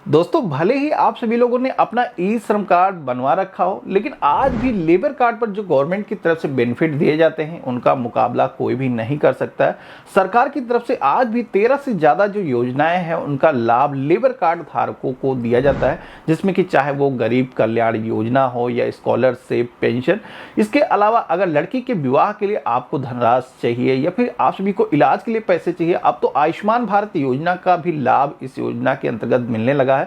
दोस्तों, भले ही आप सभी लोगों ने अपना ई श्रम कार्ड बनवा रखा हो, लेकिन आज भी लेबर कार्ड पर जो गवर्नमेंट की तरफ से बेनिफिट दिए जाते हैं उनका मुकाबला कोई भी नहीं कर सकता है। सरकार की तरफ से आज भी 13 से ज़्यादा जो योजनाएं हैं उनका लाभ लेबर कार्ड धारकों को दिया जाता है, जिसमें कि चाहे वो गरीब कल्याण योजना हो या स्कॉलरशिप, पेंशन। इसके अलावा अगर लड़की के विवाह के लिए आपको धनराशि चाहिए या फिर आप सभी को इलाज के लिए पैसे चाहिए, अब तो आयुष्मान भारत योजना का भी लाभ इस योजना के अंतर्गत मिलने लगा है।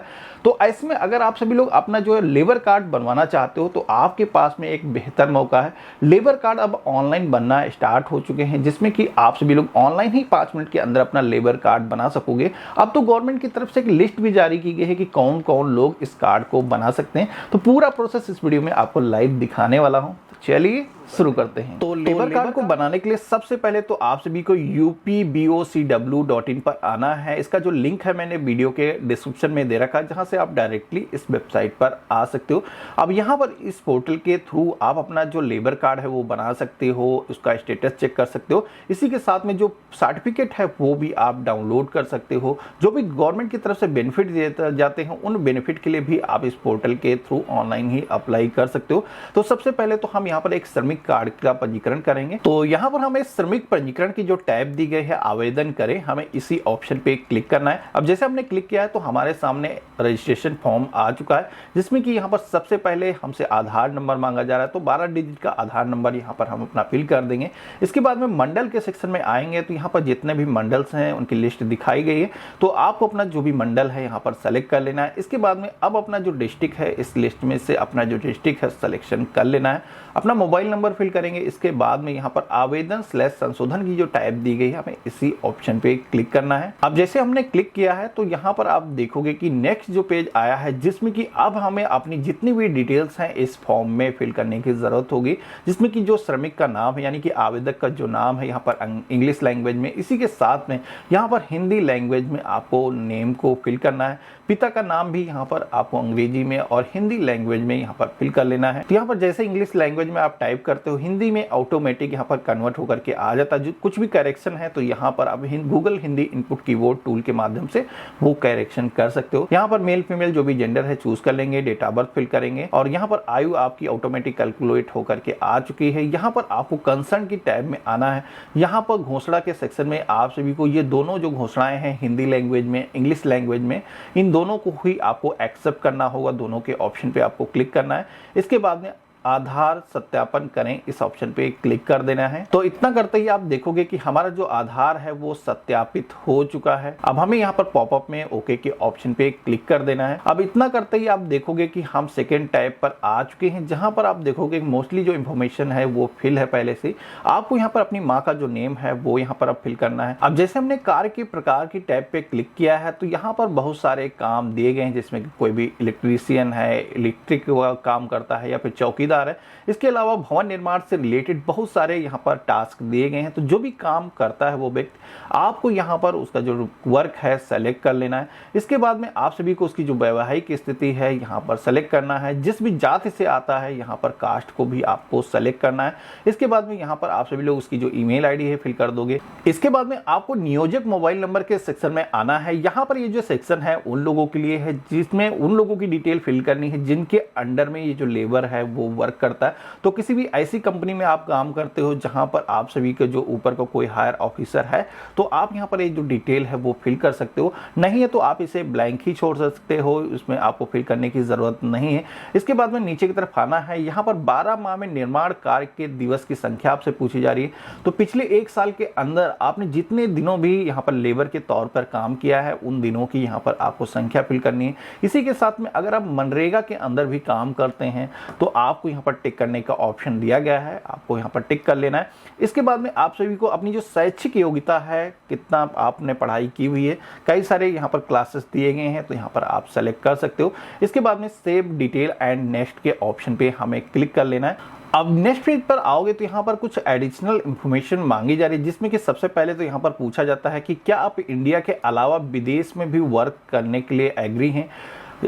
तो ऐसे में अगर आप सभी लोग अपना जो है लेबर कार्ड बनवाना चाहते हो तो आपके पास में एक बेहतर मौका है। लेबर कार्ड अब ऑनलाइन बनना स्टार्ट हो चुके हैं, जिसमें कि आप सभी लोग ऑनलाइन ही 5 मिनट के अंदर अपना लेबर कार्ड बना सकोगे। अब तो गवर्नमेंट की तरफ से एक लिस्ट भी जारी की गई है कि कौन कौन लोग इस कार्ड को बना सकते हैं। तो पूरा प्रोसेस इस वीडियो में आपको लाइव दिखाने वाला हूं। चलिए शुरू करते हैं। तो लेबर कार्ड को बनाने के लिए सबसे पहले तो आप सभी को upbocw.in पर आना है। इसका जो लिंक है मैंने वीडियो के डिस्क्रिप्शन में दे रखा है, जहां से आप डायरेक्टली इस वेबसाइट पर आ सकते हो। अब यहां पर इस पोर्टल के थ्रू आप अपना जो लेबर कार्ड है वो बना सकते हो, उसका स्टेटस चेक कर सकते हो। इसी के साथ में जो सर्टिफिकेट है वो भी आप डाउनलोड कर सकते हो। जो भी गवर्नमेंट की तरफ से बेनिफिट दिए जाते हैं उन बेनिफिट के लिए भी आप इस पोर्टल के थ्रू ऑनलाइन ही अप्लाई कर सकते हो। तो सबसे पहले तो हम यहाँ पर एक श्रमिक कार्ड का पंजीकरण करेंगे। तो यहाँ पर हमें श्रमिक पंजीकरण की जो टैब दी गई है आवेदन करें, हमें इसी ऑप्शन पे क्लिक करना है। अब जैसे हमने क्लिक किया है तो हमारे सामने रजिस्ट्रेशन फॉर्म आ चुका है, जिसमें कि यहाँ पर सबसे पहले हमसे आधार नंबर मांगा जा रहा है। तो 12 डिजिट का आधार नंबर यहाँ पर हम अपना फिल कर देंगे। इसके बाद में मंडल के सेक्शन में आएंगे तो यहाँ पर जितने भी मंडल्स हैं उनकी लिस्ट दिखाई गई है। तो आपको अपना जो भी मंडल है यहाँ पर सेलेक्ट कर लेना है। इसके बाद में अब अपना जो डिस्ट्रिक्ट है इस लिस्ट में से अपना जो डिस्ट्रिक्ट है सिलेक्शन कर लेना है। अपना मोबाइल नंबर फिल करेंगे। इसके बाद में यहाँ पर आवेदन/संशोधन की जो टैब दी गई है हमें इसी ऑप्शन पे क्लिक करना है। अब जैसे हमने क्लिक किया है तो यहाँ पर आप देखोगे कि नेक्स्ट जो पेज आया है, जिसमें कि अब हमें अपनी जितनी भी डिटेल्स हैं इस फॉर्म में फिल करने की जरूरत होगी, जिसमें कि जो श्रमिक का नाम है यानी कि आवेदक का जो नाम है यहाँ पर इंग्लिश लैंग्वेज में, इसी के साथ में यहाँ पर हिंदी लैंग्वेज में आपको नेम को फिल करना है। पिता का नाम भी यहाँ पर आपको अंग्रेजी में और हिंदी लैंग्वेज में यहाँ पर फिल कर लेना है। तो यहाँ पर जैसे इंग्लिश लैंग्वेज में आप टाइप करते हो, हिंदी में ऑटोमेटिक यहाँ पर कन्वर्ट होकर के आ जाता है। जो कुछ भी करेक्शन है तो यहाँ पर आप Google Hindi input keyboard tool के माध्यम से वो करेक्शन कर सकते हो। यहाँ पर मेल फीमेल जो भी जेंडर है चूज कर लेंगे, डेट ऑफ बर्थ फिल करेंगे और यहाँ पर आयु आपकी ऑटोमेटिक कैलकुलेट होकर के आ चुकी है। यहाँ पर आपको कंसर्न की टैब में आना है। यहाँ पर घोषणा के सेक्शन में आप सभी को ये दोनों जो घोषणाएं हैं हिंदी लैंग्वेज में, इंग्लिश लैंग्वेज में, इन दोनों को ही आपको एक्सेप्ट करना होगा। दोनों के ऑप्शन पे आपको क्लिक करना है। इसके बाद में आधार सत्यापन करें, इस ऑप्शन पे क्लिक कर देना है। तो इतना करते ही आप देखोगे कि हमारा जो आधार है वो सत्यापित हो चुका है। अब हमें यहाँ पर पॉपअप में ओके के ऑप्शन पे क्लिक कर देना है। अब इतना करते ही आप देखोगे कि हम सेकेंड टैब पर आ चुके हैं, जहां पर आप देखोगे मोस्टली जो इन्फॉर्मेशन है वो फिल है पहले से। आपको यहाँ पर अपनी माँ का जो नेम है वो यहाँ पर अब फिल करना है। अब जैसे हमने कार्य के प्रकार की टैब पे क्लिक किया है तो यहाँ पर बहुत सारे काम दिए गए हैं, जिसमें कोई भी इलेक्ट्रीशियन है, इलेक्ट्रिक काम करता है या फिर चौकीदार है। इसके अलावा भवन निर्माण से रिलेटेड बहुत सारे यहाँ पर टास्क दिए गए हैं। तो जो भी काम करता है वो व्यक्ति, आपको यहाँ पर उसका जो वर्क है सेलेक्ट कर लेना है। इसके बाद में आप सभी को उसकी जो वैवाहिक स्थिति है यहाँ पर सेलेक्ट करना है। जिस भी जाति से आता है यहाँ पर कास्ट को भी आपको सेलेक्ट करना है। इसके बाद में यहाँ पर आप सभी लोग उसकी जो ईमेल आईडी है फिल कर दोगे। इसके बाद में आपको नियोजक मोबाइल नंबर के सेक्शन में आना है। यहाँ पर ये जो सेक्शन है उन लोगों के लिए है जिसमें उन लोगों की डिटेल फिल करनी है जिनके अंडर में ये जो लेबर है वो वर्क करता है। तो किसी भी ऐसी कंपनी में आप काम करते हो जहां पर आप सभी के जो ऊपर का कोई हायर ऑफिसर है, तो आप यहां पर ये जो डिटेल है वो फिल कर सकते हो। नहीं है तो आप इसे ब्लैंक ही छोड़ सकते हो, इसमें आपको फिल करने की जरूरत नहीं है। इसके बाद में नीचे की तरफ आना है। यहाँ पर 12 माह में निर्माण कार्य के दिवस की संख्या आपसे पूछी जा रही है। तो पिछले 1 साल के अंदर आपने जितने दिनों भी यहाँ पर लेबर के तौर पर काम किया है उन दिनों की यहाँ पर आपको संख्या फिल करनी है। इसी के साथ में अगर आप मनरेगा के अंदर भी काम करते हैं तो आपको यहाँ पर टिक करने का ऑप्शन दिया गया है, आपको यहाँ पर टिक कर लेना है। इसके बाद में आप सभी को अपनी जो शैक्षिक योग्यता है, कितना आपने पढ़ाई की हुई है, कई सारे यहाँ पर क्लासेस दिए गए हैं तो यहाँ पर आप सेलेक्ट कर सकते हो। इसके बाद में सेव डिटेल एंड नेक्स्ट के ऑप्शन पे हमें क्लिक कर लेना है। अब नेक्स्ट पेज पर आओगे तो यहाँ पर कुछ एडिशनल इंफॉर्मेशन मांगी जा रही है, जिसमें कि सबसे पहले तो यहाँ पर पूछा जाता है कि क्या आप इंडिया के अलावा विदेश में भी वर्क करने के लिए एग्री हैं।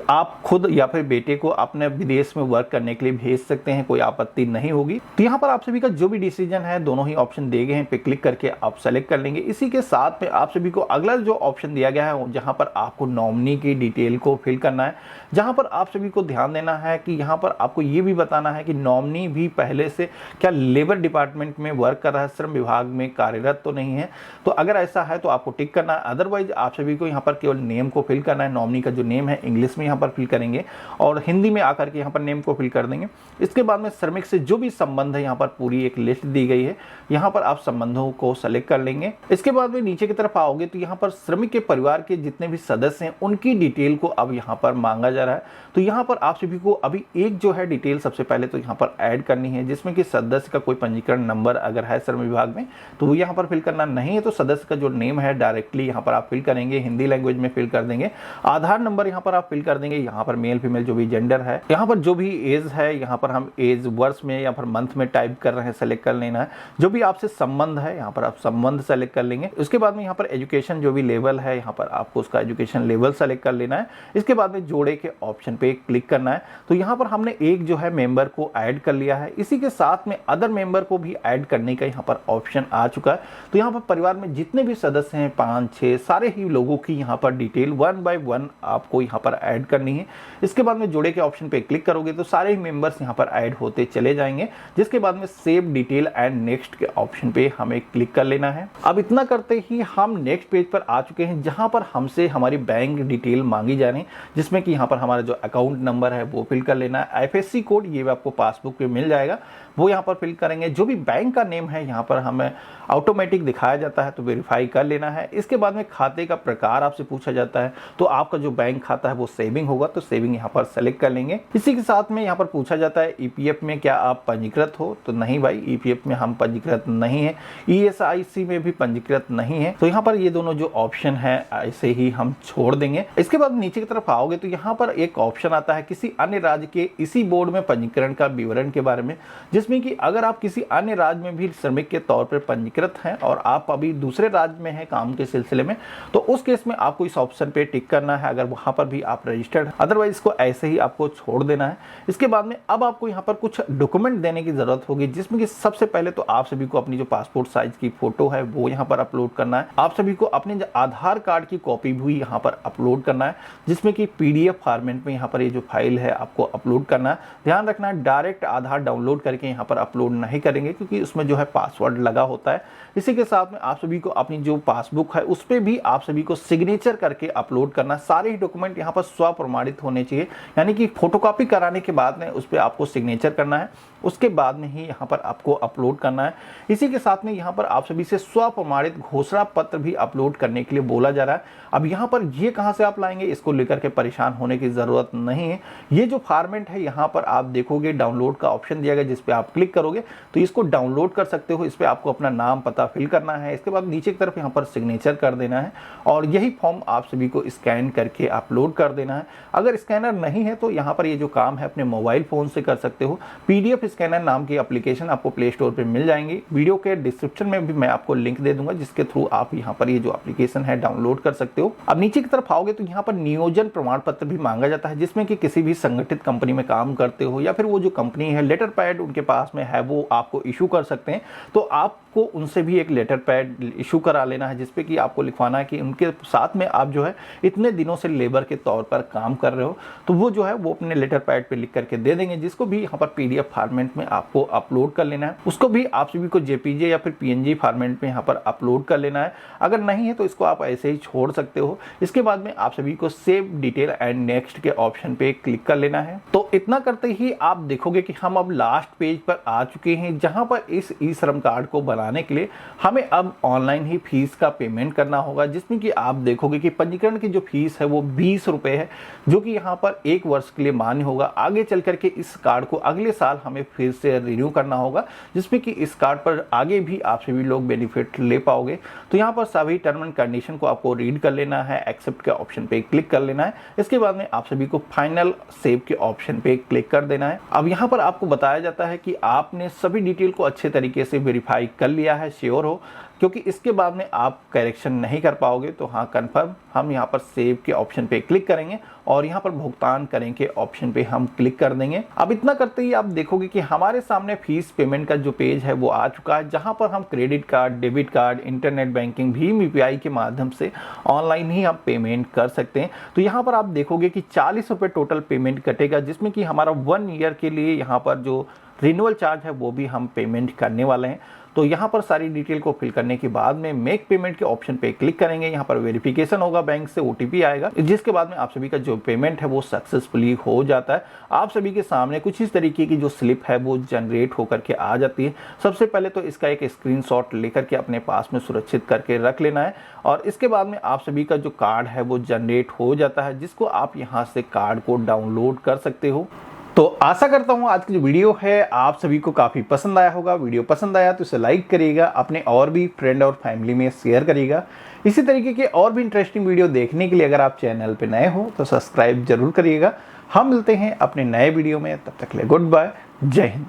आप खुद या फिर बेटे को अपने विदेश में वर्क करने के लिए भेज सकते हैं, कोई आपत्ति नहीं होगी। तो यहाँ पर आप सभी का जो भी डिसीजन है, दोनों ही ऑप्शन दिए गए हैं, पे क्लिक करके आप सेलेक्ट कर लेंगे। इसी के साथ में आप सभी को अगला जो ऑप्शन दिया गया है, जहाँ पर आपको नॉमिनी की डिटेल को फिल करना है, जहाँ पर आप सभी को ध्यान देना है कि यहाँ पर आपको ये भी बताना है कि नॉमिनी भी पहले से क्या लेबर डिपार्टमेंट में वर्क कर रहा है, श्रम विभाग में कार्यरत तो नहीं है। तो अगर ऐसा है तो आपको टिक करना है, अदरवाइज आप सभी को यहाँ पर केवल नेम को फिल करना है। नॉमिनी का जो नेम है इंग्लिश में यहाँ पर फिल करेंगे और हिंदी में आकर के यहाँ पर नेम को फिल कर देंगे। इसके बाद में श्रमिक से जो भी संबंध है, यहाँ पर पूरी एक लिस्ट दी गई है, यहाँ पर आप संबंधों को सेलेक्ट कर लेंगे। इसके बाद में नीचे की तरफ आओगे तो यहाँ पर श्रमिक के परिवार के जितने भी सदस्य हैं उनकी डिटेल को अब यहाँ पर मांगा जा रहा है। तो यहाँ पर आप सभी को अभी एक जो है डिटेल सबसे पहले तो यहाँ पर ऐड करनी है, जिसमें कि सदस्य का कोई पंजीकरण नंबर अगर है श्रम विभाग में तो वो यहाँ पर फिल करना नहीं है। तो सदस्य का जो नेम है डायरेक्टली यहाँ पर आप फिल करेंगे, हिंदी लैंग्वेज में फिल कर देंगे। आधार नंबर यहाँ पर आप फिल कर देंगे, यहाँ पर मेल फीमेल जो भी जेंडर है, यहाँ पर जो भी एज है, यहाँ पर हम एज वर्ष में या फिर मंथ में टाइप कर रहे हैं, सेलेक्ट कर लेना है। जो भी आपसे संबंध है यहाँ पर आप संबंध सेलेक्ट कर लेंगे। उसके बाद में यहाँ पर एजुकेशन जो भी लेवल है, यहाँ पर आपको उसका एजुकेशन लेवल सेलेक्ट कर लेना है। इसके बाद में जोड़े के ऑप्शन पे क्लिक करना है। तो यहाँ पर हमने एक जो है मेंबर को ऐड कर लिया है। इसी के साथ में अदर मेंबर को भी ऐड करने का यहाँ पर ऑप्शन आ चुका है। तो यहाँ पर परिवार में जितने भी सदस्य हैं 5-6 सारे ही लोगों की यहाँ पर डिटेल 1 बाय 1 आपको यहाँ पर ऐड करनी है। इसके बाद में जोड़े के ऑप्शन पे क्लिक करोगे तो सारे ही मेंबर्स यहाँ पर ऐड होते चले जाएंगे। जिसके बाद में सेव डिटेल एंड नेक्स्ट के ऑप्शन पे हमें क्लिक कर लेना है। अब इतना करते ही हम नेक्स्ट पेज पर आ चुके हैं, जहां पर हमसे हमारी बैंक डिटेल मांगी जा रही है, जिसमें कि यहाँ पर हमारा जो अकाउंट नंबर है वो फिल कर लेना है। IFSC कोड ये भी आपको पासबुक पे मिल जाएगा, वो यहाँ पर फिल करेंगे। जो भी बैंक का नेम है यहाँ पर हमें ऑटोमेटिक दिखाया जाता है, तो वेरीफाई कर लेना है। इसके बाद में खाते का प्रकार आपसे पूछा जाता है, तो आपका जो बैंक खाता है वो सेविंग होगा, तो सेविंग यहाँ पर सेलेक्ट कर लेंगे। इसी के साथ में यहाँ पर पूछा जाता है EPF में क्या आप पंजीकृत हो, तो नहीं भाई EPF में हम पंजीकृत नहीं है। ESIC में भी पंजीकृत नहीं है। तो यहाँ पर ये दोनों जो ऑप्शन है ऐसे ही हम छोड़ देंगे। इसके बाद नीचे की तरफ आओगे तो यहाँ पर एक ऑप्शन आता है किसी अन्य राज्य के इसी बोर्ड में पंजीकरण का विवरण के बारे में, जिसमें कि अगर आप किसी अन्य राज्य में भी श्रमिक के तौर पर पंजीकृत हैं और आप अभी दूसरे राज्य में हैं काम के सिलसिले में, तो उस केस में आपको इस ऑप्शन पे टिक करना है, अगर वहां पर भी आप रजिस्टर्ड। अदरवाइज इसको ऐसे ही आपको छोड़ देना है। इसके बाद में अब आपको यहाँ पर कुछ डॉक्यूमेंट देने की जरूरत होगी, जिसमें कि सबसे पहले तो आप सभी को अपनी जो पासपोर्ट साइज की फोटो है वो यहाँ पर अपलोड करना है। आप सभी को अपने आधार कार्ड की कॉपी भी यहाँ पर अपलोड करना है, जिसमें कि PDF फॉर्मेट में यहाँ पर ये जो फाइल है आपको अपलोड करना है। ध्यान रखना है डायरेक्ट आधार डाउनलोड करके यहाँ पर अपलोड नहीं करेंगे, क्योंकि उसमें जो है पासवर्ड लगा होता है। इसी के साथ में आप सभी को अपनी जो पासबुक है उस पर भी आप सभी को सिग्नेचर करके अपलोड करना। सारे ही डॉक्यूमेंट यहाँ पर स्व प्रमाणित होने चाहिए, यानी कि फोटोकॉपी कराने के बाद में उस पर आपको सिग्नेचर करना है, उसके बाद में ही यहाँ पर आपको अपलोड करना है। इसी के साथ में यहाँ पर आप सभी से स्व प्रमाणित घोषणा पत्र भी अपलोड करने के लिए बोला जा रहा है। अब यहाँ पर ये कहाँ से आप लाएंगे, इसको लेकर के परेशान होने की जरूरत नहीं है। ये जो फॉर्मेट है यहाँ पर आप देखोगे डाउनलोड का ऑप्शन दिया गया, जिस पे आप क्लिक करोगे तो इसको डाउनलोड कर सकते हो। इस पे आपको अपना नाम पता फिल करना है। इसके बाद नीचे की तरफ यहाँ पर सिग्नेचर कर देना है और यही फॉर्म आप सभी को स्कैन करके अपलोड कर देना है। अगर स्कैनर नहीं है तो यहाँ पर ये जो काम है अपने मोबाइल फोन से कर सकते हो। PDF स्कैनर नाम की एप्लीकेशन आपको प्ले स्टोर पे मिल जाएंगी। वीडियो के डिस्क्रिप्शन में भी मैं आपको लिंक दे दूंगा, जिसके थ्रू आप यहाँ पर ये जो एप्लीकेशन है डाउनलोड कर सकते हो। अब नीचे की तरफ आओगे तो यहाँ पर नियोजन प्रमाण पत्र भी मांगा जाता है, जिसमें कि किसी भी संगठित कंपनी में काम करते हो या फिर वो जो कंपनी है लेटर पैड उनके पास में है वो आपको इशू कर सकते हैं। तो आपको उनसे भी एक लेटर पैड इशू करा लेना है, जिसपे कि आपको लिखवाना है कि उनके साथ में आप जो है इतने दिनों से लेबर के तौर पर काम कर रहे हो। तो वो जो है वो अपने लेटर पैड पे लिख करके दे देंगे, जिसको भी यहाँ पर PDF फॉर्मेट में आपको अपलोड कर लेना है। उसको भी आप सभी को JPG या फिर PNG फॉर्मेट में यहाँ पर अपलोड कर लेना है। अगर नहीं है तो इसको आप ऐसे ही छोड़ सकते हो। इसके बाद में आप सभी को सेव डिटेल एंड नेक्स्ट के ऑप्शन पे क्लिक कर लेना है। तो इतना करते ही आप देखोगे कि हम अब लास्ट पेज पर आ चुके हैं, जहां पर इस ई-श्रम कार्ड को बनाने के लिए हमें अब ऑनलाइन ही फीस का पेमेंट करना होगा, जिसमें कि आप देखोगे कि पंजीकरण की जो फीस है वो 20 रुपए है, जो कि यहाँ पर 1 वर्ष के लिए मान्य होगा। आगे चल करके इस कार्ड को अगले साल हमें फिर से रिन्यू करना होगा, जिसमें कि इस कार्ड पर आगे भी आप सभी लोग बेनिफिट ले पाओगे। तो यहाँ पर सभी टर्म एंड कंडीशन को आपको रीड कर लेना है, एक्सेप्ट के ऑप्शन पे क्लिक कर लेना है। इसके बाद में आप सभी को फाइनल सेव के ऑप्शन पे क्लिक कर देना है। अब यहाँ पर आपको बताया जाता है कि आपने सभी डिटेल को अच्छे तरीके से वेरीफाई कर लिया है, श्योर हो, क्योंकि इसके बाद में आप करेक्शन नहीं कर पाओगे। तो हाँ, कन्फर्म हम यहाँ पर सेव के ऑप्शन पे क्लिक करेंगे और यहाँ पर भुगतान करें के ऑप्शन पे हम क्लिक कर देंगे। अब इतना करते ही आप देखोगे कि हमारे सामने फीस पेमेंट का जो पेज है वो आ चुका है, जहाँ पर हम credit card, debit card, internet banking, Bhim UPI के माध्यम से ऑनलाइन ही हम पेमेंट कर सकते हैं। तो यहाँ पर आप देखोगे कि 40 रुपये टोटल पेमेंट कटेगा, जिसमें कि हमारा 1 ईयर के लिए यहाँ पर जो रिन्यूअल चार्ज है वो भी हम पेमेंट करने वाले हैं। तो यहाँ पर सारी डिटेल को फिल करने के बाद में मेक पेमेंट के ऑप्शन पे क्लिक करेंगे। यहाँ पर वेरिफिकेशन होगा, बैंक से ओटीपी आएगा, जिसके बाद में आप सभी का जो पेमेंट है वो सक्सेसफुली हो जाता है। आप सभी के सामने कुछ इस तरीके की जो स्लिप है वो जनरेट होकर के आ जाती है। सबसे पहले तो इसका एक स्क्रीनशॉट लेकर के अपने पास में सुरक्षित करके रख लेना है और इसके बाद में आप सभी का जो कार्ड है वो जनरेट हो जाता है, जिसको आप यहाँ से कार्ड को डाउनलोड कर सकते हो। तो आशा करता हूँ आज की जो वीडियो है आप सभी को काफ़ी पसंद आया होगा। वीडियो पसंद आया तो इसे लाइक करिएगा, अपने और भी फ्रेंड और फैमिली में शेयर करिएगा। इसी तरीके के और भी इंटरेस्टिंग वीडियो देखने के लिए अगर आप चैनल पे नए हो तो सब्सक्राइब जरूर करिएगा। हम मिलते हैं अपने नए वीडियो में, तब तक के लिए गुड बाय, जय हिंद।